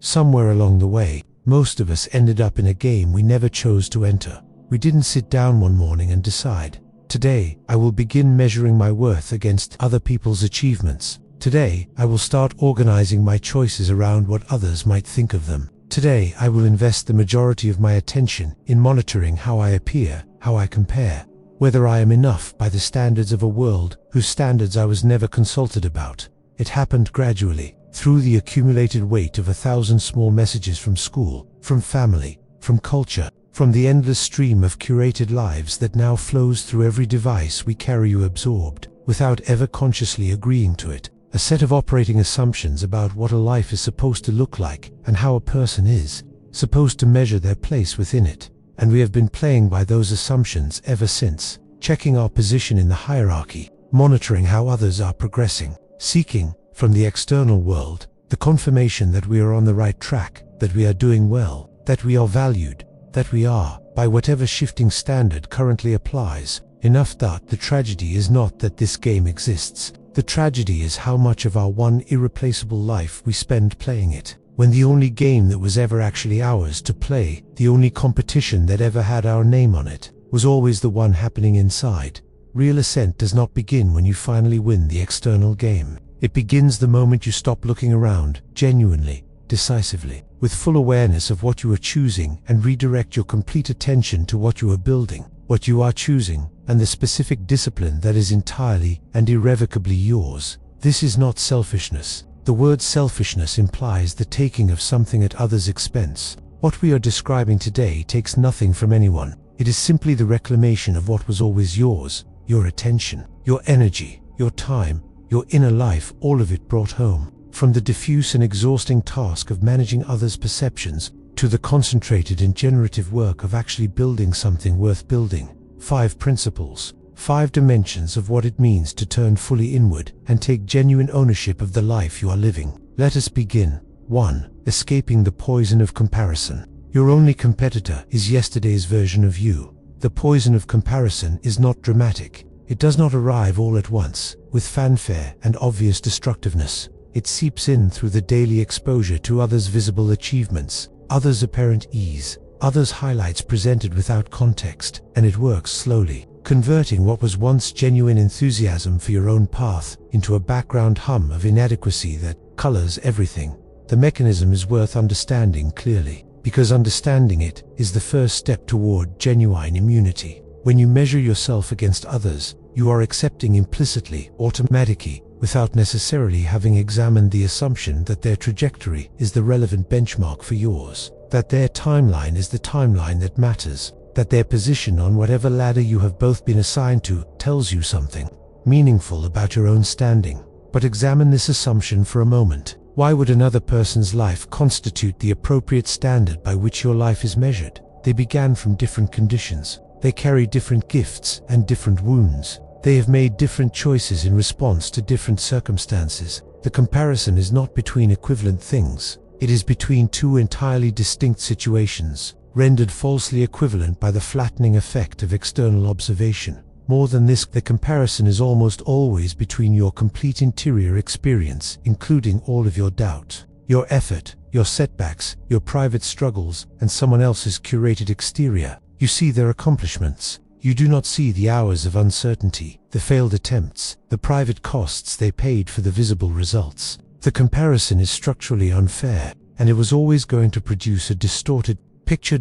Somewhere along the way, most of us ended up in a game we never chose to enter. We didn't sit down one morning and decide, today I will begin measuring my worth against other people's achievements. Today I will start organizing my choices around what others might think of them. Today I will invest the majority of my attention in monitoring how I appear, how I compare, whether I am enough by the standards of a world whose standards I was never consulted about. It happened gradually, through the accumulated weight of 1,000 small messages from school, from family, from culture, from the endless stream of curated lives that now flows through every device we carry you absorbed, without ever consciously agreeing to it. A set of operating assumptions about what a life is supposed to look like and how a person is supposed to measure their place within it. And we have been playing by those assumptions ever since, checking our position in the hierarchy, monitoring how others are progressing, seeking, from the external world, the confirmation that we are on the right track, that we are doing well, that we are valued, that we are, by whatever shifting standard currently applies, enough. That the tragedy is not that this game exists. The tragedy is how much of our one irreplaceable life we spend playing it, when the only game that was ever actually ours to play, the only competition that ever had our name on it, was always the one happening inside. Real ascent does not begin when you finally win the external game. It begins the moment you stop looking around, genuinely, decisively, with full awareness of what you are choosing, and redirect your complete attention to what you are building, what you are choosing, and the specific discipline that is entirely and irrevocably yours. This is not selfishness. The word selfishness implies the taking of something at others' expense. What we are describing today takes nothing from anyone. It is simply the reclamation of what was always yours, your attention, your energy, your time, your inner life, all of it brought home. From the diffuse and exhausting task of managing others' perceptions, to the concentrated and generative work of actually building something worth building. 5 principles, 5 dimensions of what it means to turn fully inward and take genuine ownership of the life you are living. Let us begin. 1. Escaping the poison of comparison. Your only competitor is yesterday's version of you. The poison of comparison is not dramatic. It does not arrive all at once, with fanfare and obvious destructiveness. It seeps in through the daily exposure to others' visible achievements, others' apparent ease, others' highlights presented without context, and it works slowly, converting what was once genuine enthusiasm for your own path into a background hum of inadequacy that colors everything. The mechanism is worth understanding clearly, because understanding it is the first step toward genuine immunity. When you measure yourself against others, you are accepting implicitly, automatically, without necessarily having examined the assumption that their trajectory is the relevant benchmark for yours, that their timeline is the timeline that matters, that their position on whatever ladder you have both been assigned to tells you something meaningful about your own standing. But examine this assumption for a moment. Why would another person's life constitute the appropriate standard by which your life is measured? They began from different conditions. They carry different gifts and different wounds. They have made different choices in response to different circumstances. The comparison is not between equivalent things. It is between two entirely distinct situations, rendered falsely equivalent by the flattening effect of external observation. More than this, the comparison is almost always between your complete interior experience, including all of your doubt, your effort, your setbacks, your private struggles, and someone else's curated exterior. You see their accomplishments. You do not see the hours of uncertainty, the failed attempts, the private costs they paid for the visible results. The comparison is structurally unfair, and it was always going to produce a distorted picture.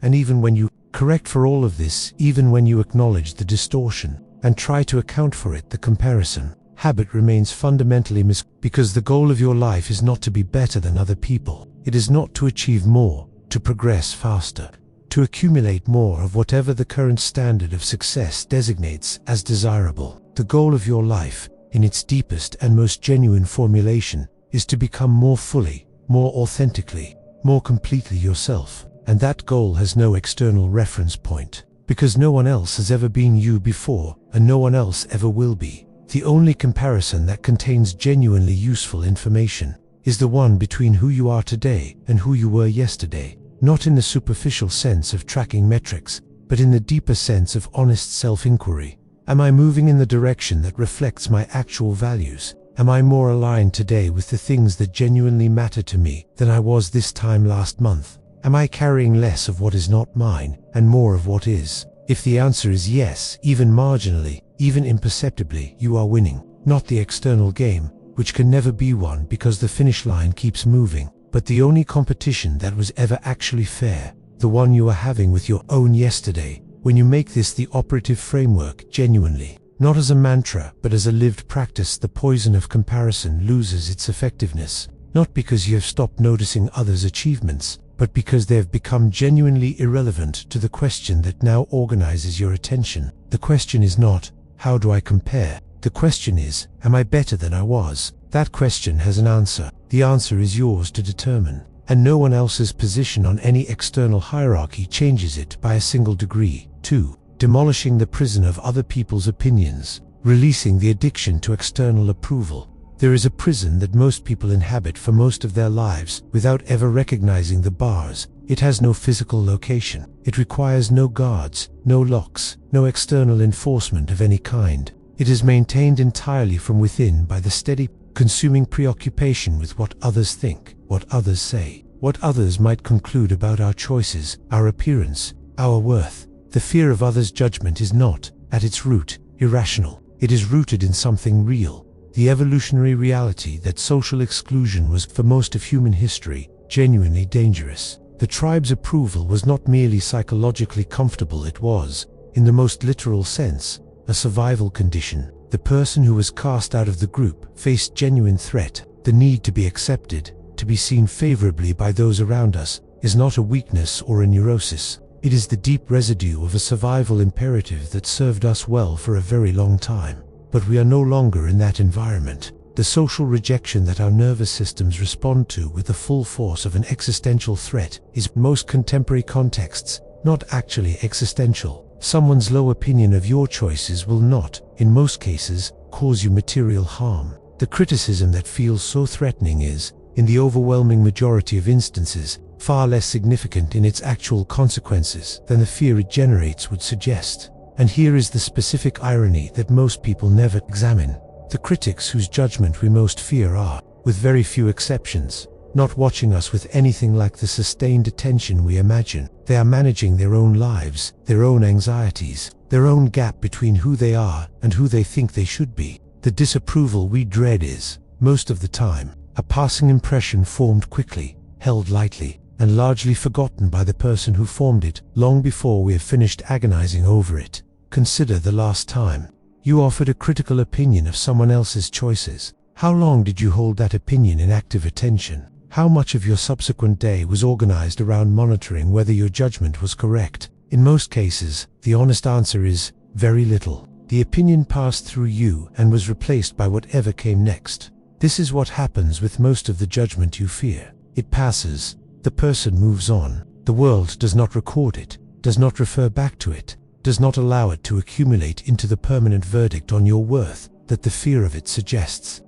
And even when you correct for all of this, even when you acknowledge the distortion and try to account for it, the comparison habit remains fundamentally because the goal of your life is not to be better than other people. It is not to achieve more, to progress faster, to accumulate more of whatever the current standard of success designates as desirable. The goal of your life, in its deepest and most genuine formulation, is to become more fully, more authentically, more completely yourself. And that goal has no external reference point, because no one else has ever been you before, and no one else ever will be. The only comparison that contains genuinely useful information is the one between who you are today and who you were yesterday. Not in the superficial sense of tracking metrics, but in the deeper sense of honest self-inquiry. Am I moving in the direction that reflects my actual values? Am I more aligned today with the things that genuinely matter to me than I was this time last month? Am I carrying less of what is not mine and more of what is? If the answer is yes, even marginally, even imperceptibly, you are winning. Not the external game, which can never be won because the finish line keeps moving, but the only competition that was ever actually fair, the one you are having with your own yesterday. When you make this the operative framework, genuinely, not as a mantra but as a lived practice, the poison of comparison loses its effectiveness, not because you have stopped noticing others' achievements, but because they have become genuinely irrelevant to the question that now organizes your attention. The question is not, how do I compare? The question is, am I better than I was? That question has an answer. The answer is yours to determine, and no one else's position on any external hierarchy changes it by a single degree. 2. Demolishing the prison of other people's opinions, releasing the addiction to external approval. There is a prison that most people inhabit for most of their lives without ever recognizing the bars. It has no physical location. It requires no guards, no locks, no external enforcement of any kind. It is maintained entirely from within by the steady, consuming preoccupation with what others think, what others say, what others might conclude about our choices, our appearance, our worth. The fear of others' judgment is not, at its root, irrational. It is rooted in something real. The evolutionary reality that social exclusion was, for most of human history, genuinely dangerous. The tribe's approval was not merely psychologically comfortable, it was, in the most literal sense, a survival condition. The person who was cast out of the group faced genuine threat. The need to be accepted, to be seen favorably by those around us, is not a weakness or a neurosis. It is the deep residue of a survival imperative that served us well for a very long time. But we are no longer in that environment. The social rejection that our nervous systems respond to with the full force of an existential threat is, in most contemporary contexts, not actually existential. Someone's low opinion of your choices will not, in most cases, cause you material harm. The criticism that feels so threatening is, in the overwhelming majority of instances, far less significant in its actual consequences than the fear it generates would suggest. And here is the specific irony that most people never examine. The critics whose judgment we most fear are, with very few exceptions, not watching us with anything like the sustained attention we imagine. They are managing their own lives, their own anxieties, their own gap between who they are and who they think they should be. The disapproval we dread is, most of the time, a passing impression formed quickly, held lightly, and largely forgotten by the person who formed it, long before we have finished agonizing over it. Consider the last time you offered a critical opinion of someone else's choices. How long did you hold that opinion in active attention? How much of your subsequent day was organized around monitoring whether your judgment was correct? In most cases, the honest answer is very little. The opinion passed through you and was replaced by whatever came next. This is what happens with most of the judgment you fear. It passes. The person moves on. The world does not record it, does not refer back to it, does not allow it to accumulate into the permanent verdict on your worth that the fear of it suggests.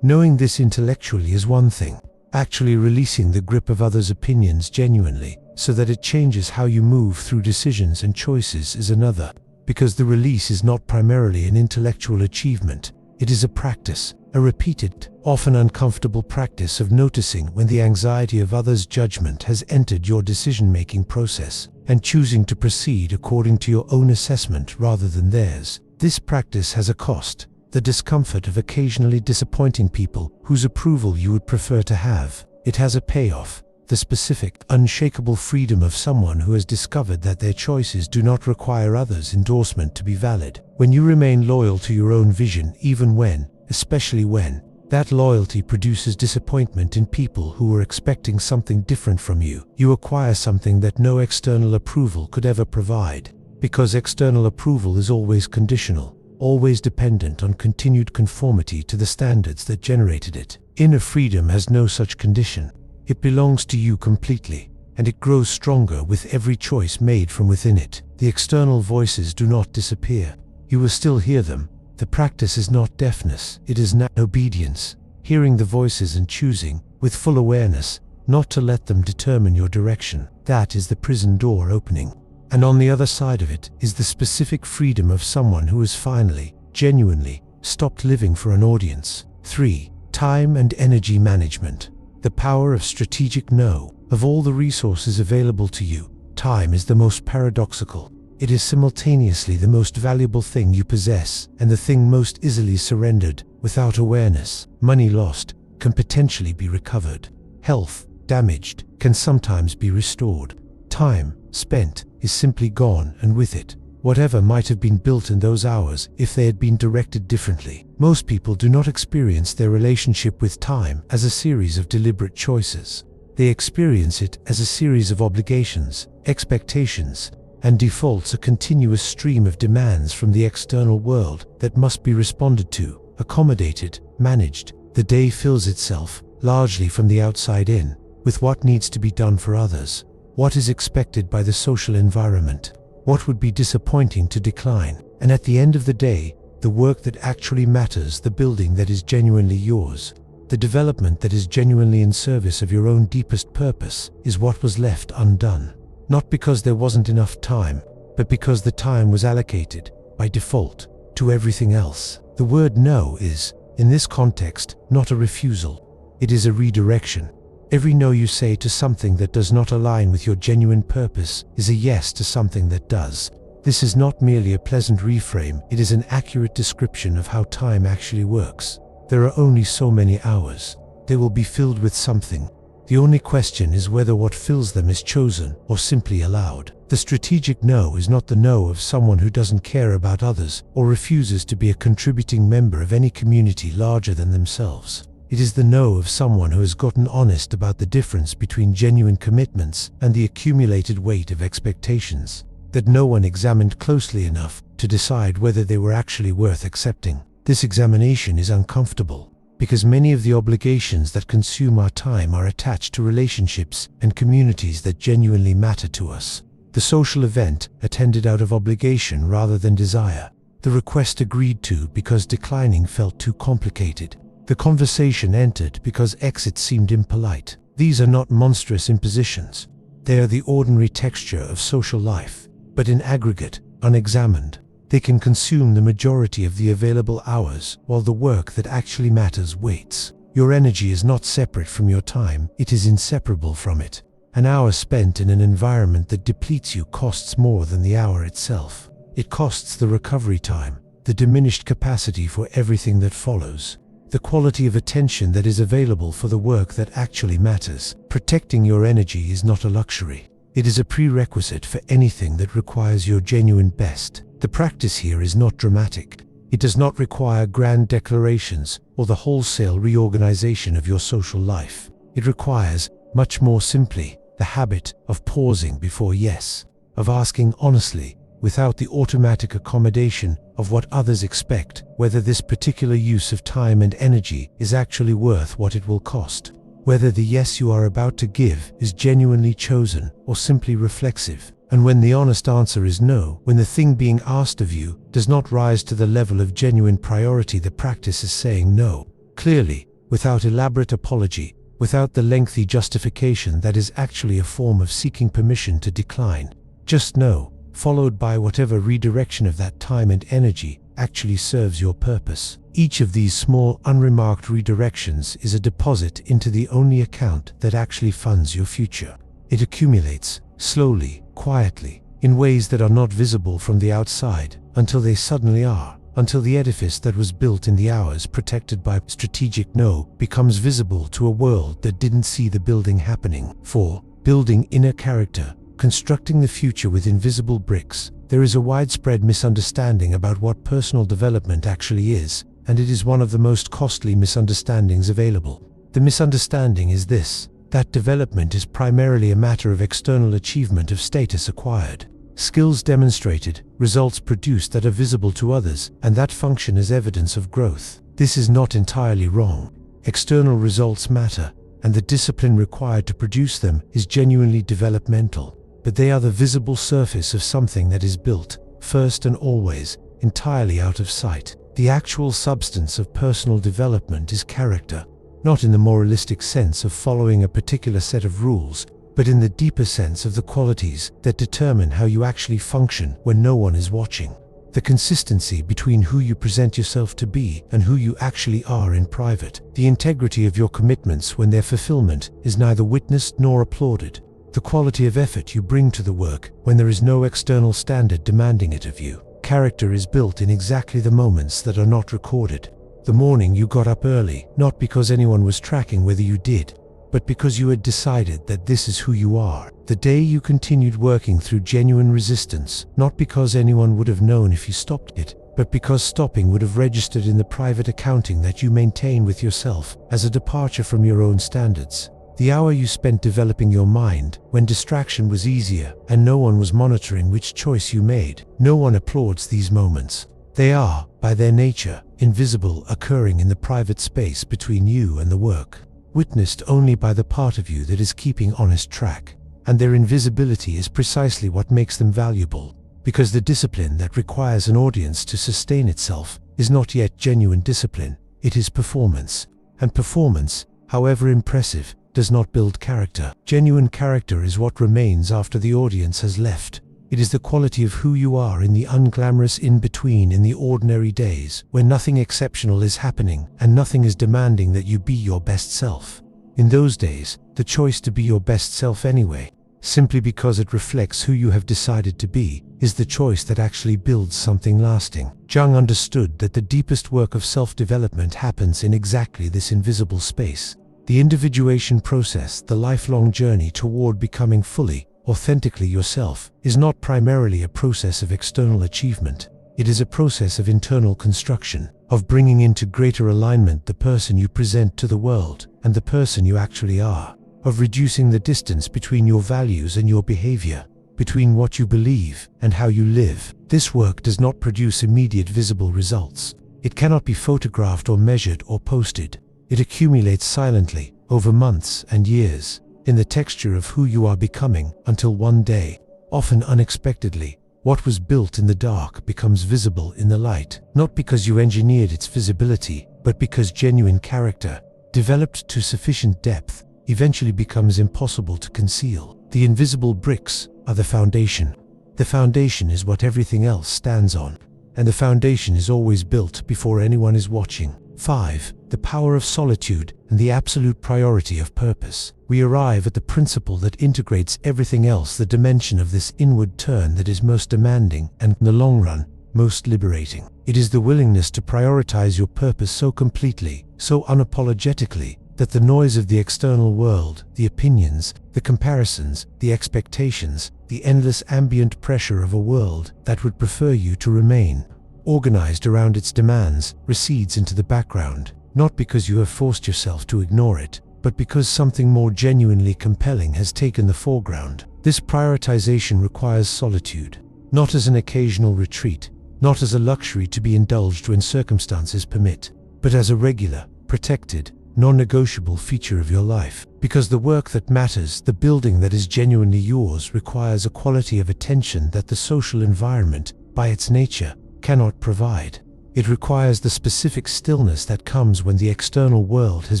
Knowing this intellectually is one thing. Actually releasing the grip of others' opinions genuinely, so that it changes how you move through decisions and choices, is another. Because the release is not primarily an intellectual achievement, it is a practice, a repeated, often uncomfortable practice of noticing when the anxiety of others' judgment has entered your decision-making process, and choosing to proceed according to your own assessment rather than theirs. This practice has a cost, the discomfort of occasionally disappointing people whose approval you would prefer to have. It has a payoff, the specific, unshakable freedom of someone who has discovered that their choices do not require others' endorsement to be valid. When you remain loyal to your own vision, even when, especially when, that loyalty produces disappointment in people who were expecting something different from you, you acquire something that no external approval could ever provide. Because external approval is always conditional, always dependent on continued conformity to the standards that generated it. Inner freedom has no such condition. It belongs to you completely, and it grows stronger with every choice made from within it. The external voices do not disappear. You will still hear them. The practice is not deafness, it is obedience, hearing the voices and choosing, with full awareness, not to let them determine your direction. That is the prison door opening. And on the other side of it is the specific freedom of someone who has finally, genuinely, stopped living for an audience. 3. Time and energy management. The power of strategic no. Of all the resources available to you, time is the most paradoxical. It is simultaneously the most valuable thing you possess and the thing most easily surrendered without awareness. Money lost can potentially be recovered. Health damaged can sometimes be restored. Time spent is simply gone, and with it, whatever might have been built in those hours if they had been directed differently. Most people do not experience their relationship with time as a series of deliberate choices. They experience it as a series of obligations, expectations, and defaults, a continuous stream of demands from the external world that must be responded to, accommodated, managed. The day fills itself, largely from the outside in, with what needs to be done for others, what is expected by the social environment, what would be disappointing to decline, and at the end of the day, the work that actually matters, the building that is genuinely yours, the development that is genuinely in service of your own deepest purpose, is what was left undone. Not because there wasn't enough time, but because the time was allocated, by default, to everything else. The word no is, in this context, not a refusal. It is a redirection. Every no you say to something that does not align with your genuine purpose is a yes to something that does. This is not merely a pleasant reframe, it is an accurate description of how time actually works. There are only so many hours. They will be filled with something. The only question is whether what fills them is chosen or simply allowed. The strategic no is not the no of someone who doesn't care about others or refuses to be a contributing member of any community larger than themselves. It is the no of someone who has gotten honest about the difference between genuine commitments and the accumulated weight of expectations that no one examined closely enough to decide whether they were actually worth accepting. This examination is uncomfortable because many of the obligations that consume our time are attached to relationships and communities that genuinely matter to us. The social event attended out of obligation rather than desire. The request agreed to because declining felt too complicated. The conversation entered because exit seemed impolite. These are not monstrous impositions. They are the ordinary texture of social life, but in aggregate, unexamined, they can consume the majority of the available hours while the work that actually matters waits. Your energy is not separate from your time, it is inseparable from it. An hour spent in an environment that depletes you costs more than the hour itself. It costs the recovery time, the diminished capacity for everything that follows, the quality of attention that is available for the work that actually matters. Protecting your energy is not a luxury. It is a prerequisite for anything that requires your genuine best. The practice here is not dramatic. It does not require grand declarations or the wholesale reorganization of your social life. It requires, much more simply, the habit of pausing before yes, of asking honestly, without the automatic accommodation of what others expect, whether this particular use of time and energy is actually worth what it will cost, whether the yes you are about to give is genuinely chosen or simply reflexive. And when the honest answer is no, when the thing being asked of you does not rise to the level of genuine priority, the practice is saying no, clearly, without elaborate apology, without the lengthy justification that is actually a form of seeking permission to decline. Just no, followed by whatever redirection of that time and energy actually serves your purpose. Each of these small, unremarked redirections is a deposit into the only account that actually funds your future. It accumulates, slowly, quietly, in ways that are not visible from the outside, until they suddenly are, until the edifice that was built in the hours protected by strategic no becomes visible to a world that didn't see the building happening. For building inner character, constructing the future with invisible bricks, there is a widespread misunderstanding about what personal development actually is, and it is one of the most costly misunderstandings available. The misunderstanding is this: that development is primarily a matter of external achievement, of status acquired, skills demonstrated, results produced that are visible to others, and that function as evidence of growth. This is not entirely wrong. External results matter, and the discipline required to produce them is genuinely developmental, but they are the visible surface of something that is built, first and always, entirely out of sight. The actual substance of personal development is character, not in the moralistic sense of following a particular set of rules, but in the deeper sense of the qualities that determine how you actually function when no one is watching. the consistency between who you present yourself to be and who you actually are in private, the integrity of your commitments when their fulfillment is neither witnessed nor applauded, the quality of effort you bring to the work when there is no external standard demanding it of you. Character is built in exactly the moments that are not recorded. The morning you got up early, not because anyone was tracking whether you did, but because you had decided that this is who you are. The day you continued working through genuine resistance, not because anyone would have known if you stopped it, but because stopping would have registered in the private accounting that you maintain with yourself as a departure from your own standards. The hour you spent developing your mind, when distraction was easier and no one was monitoring which choice you made. No one applauds these moments. They are, by their nature, invisible, occurring in the private space between you and the work, witnessed only by the part of you that is keeping honest track. And their invisibility is precisely what makes them valuable, because the discipline that requires an audience to sustain itself is not yet genuine discipline, it is performance. And performance, however impressive, does not build character. Genuine character is what remains after the audience has left. It is the quality of who you are in the unglamorous in-between, in the ordinary days, when nothing exceptional is happening and nothing is demanding that you be your best self. In those days, the choice to be your best self anyway, simply because it reflects who you have decided to be, is the choice that actually builds something lasting. Jung understood that the deepest work of self-development happens in exactly this invisible space. The individuation process, the lifelong journey toward becoming fully, authentically yourself, is not primarily a process of external achievement. It is a process of internal construction, of bringing into greater alignment the person you present to the world and the person you actually are, of reducing the distance between your values and your behavior, between what you believe and how you live. This work does not produce immediate visible results. It cannot be photographed or measured or posted. It accumulates silently, over months and years, in the texture of who you are becoming, until one day, often unexpectedly, what was built in the dark becomes visible in the light, not because you engineered its visibility, but because genuine character, developed to sufficient depth, eventually becomes impossible to conceal. The invisible bricks are the foundation. The foundation is what everything else stands on, and the foundation is always built before anyone is watching. 5. The power of solitude and the absolute priority of purpose. We arrive at the principle that integrates everything else, the dimension of this inward turn that is most demanding and, in the long run, most liberating. It is the willingness to prioritize your purpose so completely, so unapologetically, that the noise of the external world, the opinions, the comparisons, the expectations, the endless ambient pressure of a world that would prefer you to remain organized around its demands, recedes into the background, not because you have forced yourself to ignore it, but because something more genuinely compelling has taken the foreground. This prioritization requires solitude, not as an occasional retreat, not as a luxury to be indulged when circumstances permit, but as a regular, protected, non-negotiable feature of your life. Because the work that matters, the building that is genuinely yours, requires a quality of attention that the social environment, by its nature, cannot provide. It requires the specific stillness that comes when the external world has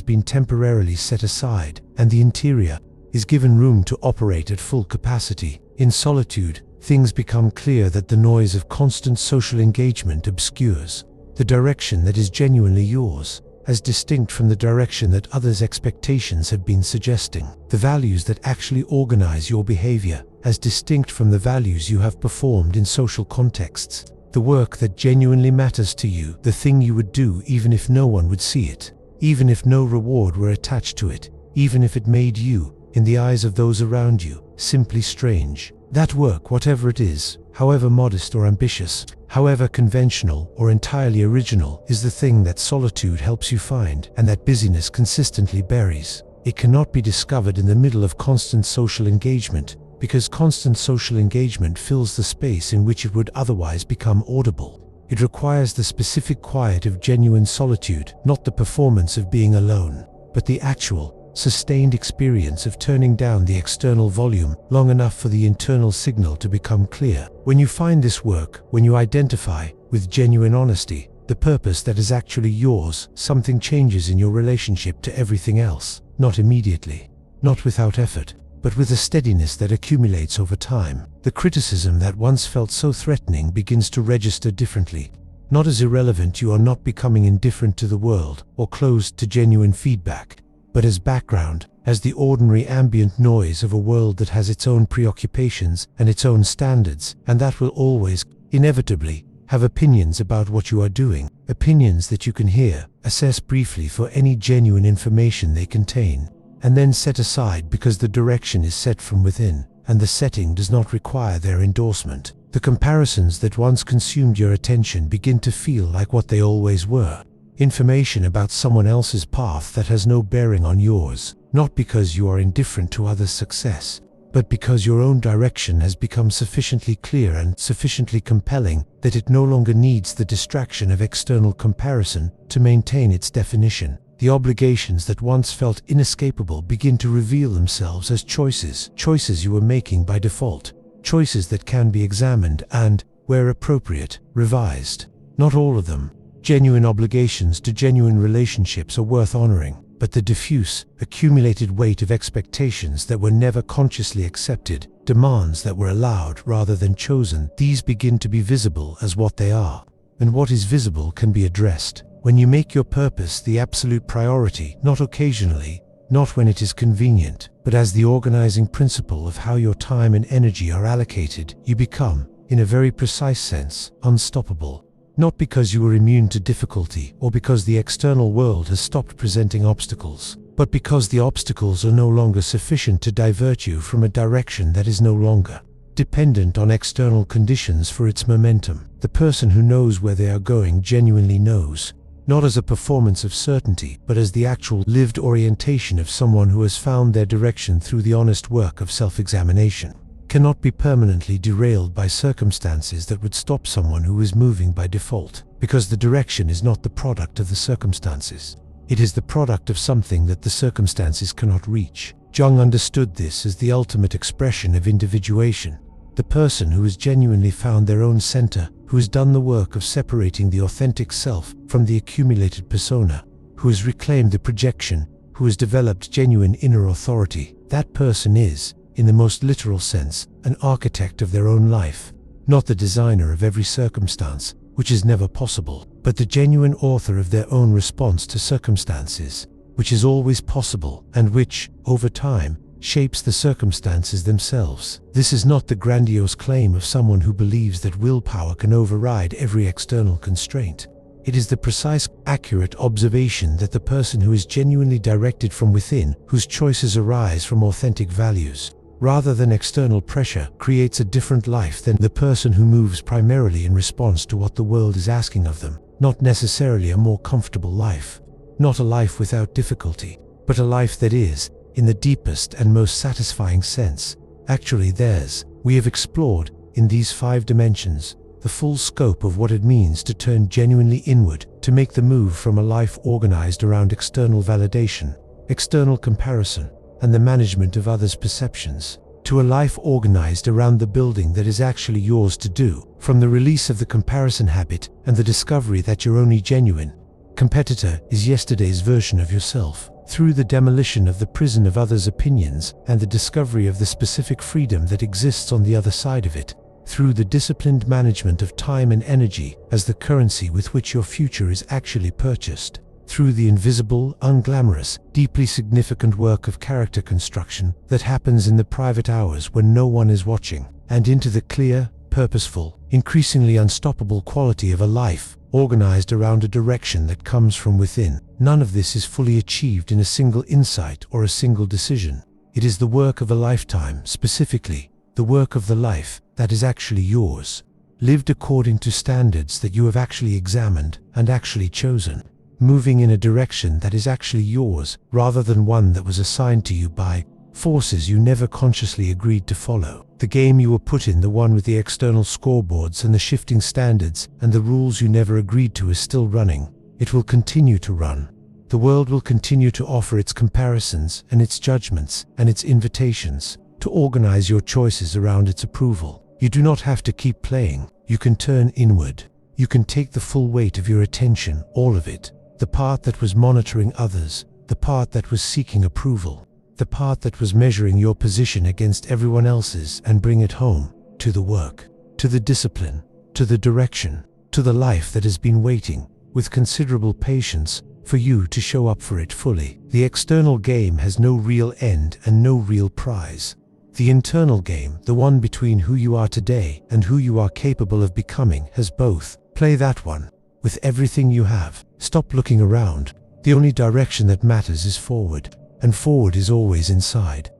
been temporarily set aside and the interior is given room to operate at full capacity. In solitude, things become clear that the noise of constant social engagement obscures the direction that is genuinely yours, as distinct from the direction that others' expectations have been suggesting. The values that actually organize your behavior, as distinct from the values you have performed in social contexts. The work that genuinely matters to you, the thing you would do even if no one would see it, even if no reward were attached to it, even if it made you, in the eyes of those around you, simply strange. That work, whatever it is, however modest or ambitious, however conventional or entirely original, is the thing that solitude helps you find and that busyness consistently buries. It cannot be discovered in the middle of constant social engagement, because constant social engagement fills the space in which it would otherwise become audible. It requires the specific quiet of genuine solitude, not the performance of being alone, but the actual, sustained experience of turning down the external volume long enough for the internal signal to become clear. When you find this work, when you identify, with genuine honesty, the purpose that is actually yours, something changes in your relationship to everything else. Not immediately, not without effort, but with a steadiness that accumulates over time. The criticism that once felt so threatening begins to register differently. Not as irrelevant, you are not becoming indifferent to the world or closed to genuine feedback, but as background, as the ordinary ambient noise of a world that has its own preoccupations and its own standards, and that will always, inevitably, have opinions about what you are doing, opinions that you can hear, assess briefly for any genuine information they contain, and then set aside because the direction is set from within, and the setting does not require their endorsement. The comparisons that once consumed your attention begin to feel like what they always were. Information about someone else's path that has no bearing on yours, not because you are indifferent to others' success, but because your own direction has become sufficiently clear and sufficiently compelling that it no longer needs the distraction of external comparison to maintain its definition. The obligations that once felt inescapable begin to reveal themselves as choices you were making by default, choices that can be examined and, where appropriate, revised. Not all of them. Genuine obligations to genuine relationships are worth honoring, but the diffuse, accumulated weight of expectations that were never consciously accepted, demands that were allowed rather than chosen, these begin to be visible as what they are. And what is visible can be addressed. When you make your purpose the absolute priority, not occasionally, not when it is convenient, but as the organizing principle of how your time and energy are allocated, you become, in a very precise sense, unstoppable. Not because you are immune to difficulty or because the external world has stopped presenting obstacles, but because the obstacles are no longer sufficient to divert you from a direction that is no longer dependent on external conditions for its momentum. The person who knows where they are going genuinely knows, not as a performance of certainty, but as the actual lived orientation of someone who has found their direction through the honest work of self-examination. Cannot be permanently derailed by circumstances that would stop someone who is moving by default, because the direction is not the product of the circumstances. It is the product of something that the circumstances cannot reach. Jung understood this as the ultimate expression of individuation. The person who has genuinely found their own center, who has done the work of separating the authentic self from the accumulated persona, who has reclaimed the projection, who has developed genuine inner authority, that person is, in the most literal sense, an architect of their own life, not the designer of every circumstance, which is never possible, but the genuine author of their own response to circumstances, which is always possible and which, over time, shapes the circumstances themselves. This is not the grandiose claim of someone who believes that willpower can override every external constraint. It is the precise, accurate observation that the person who is genuinely directed from within, whose choices arise from authentic values, rather than external pressure, creates a different life than the person who moves primarily in response to what the world is asking of them. Not necessarily a more comfortable life, not a life without difficulty, but a life that is, in the deepest and most satisfying sense, actually theirs. We have explored, in these 5 dimensions, the full scope of what it means to turn genuinely inward, to make the move from a life organized around external validation, external comparison, and the management of others' perceptions, to a life organized around the building that is actually yours to do, from the release of the comparison habit and the discovery that your only genuine competitor is yesterday's version of yourself, through the demolition of the prison of others' opinions and the discovery of the specific freedom that exists on the other side of it, through the disciplined management of time and energy as the currency with which your future is actually purchased, through the invisible, unglamorous, deeply significant work of character construction that happens in the private hours when no one is watching, and into the clear, purposeful, increasingly unstoppable quality of a life organized around a direction that comes from within. None of this is fully achieved in a single insight or a single decision. It is the work of a lifetime, specifically, the work of the life that is actually yours, lived according to standards that you have actually examined and actually chosen, moving in a direction that is actually yours rather than one that was assigned to you by forces you never consciously agreed to follow. The game you were put in, the one with the external scoreboards and the shifting standards and the rules you never agreed to, is still running. It will continue to run. The world will continue to offer its comparisons and its judgments and its invitations to organize your choices around its approval. You do not have to keep playing. You can turn inward. You can take the full weight of your attention, all of it. The part that was monitoring others, the part that was seeking approval, the part that was measuring your position against everyone else's, and bring it home, to the work, to the discipline, to the direction, to the life that has been waiting, with considerable patience, for you to show up for it fully. The external game has no real end and no real prize. The internal game, the one between who you are today and who you are capable of becoming, has both. Play that one, with everything you have. Stop looking around. The only direction that matters is forward, and forward is always inside.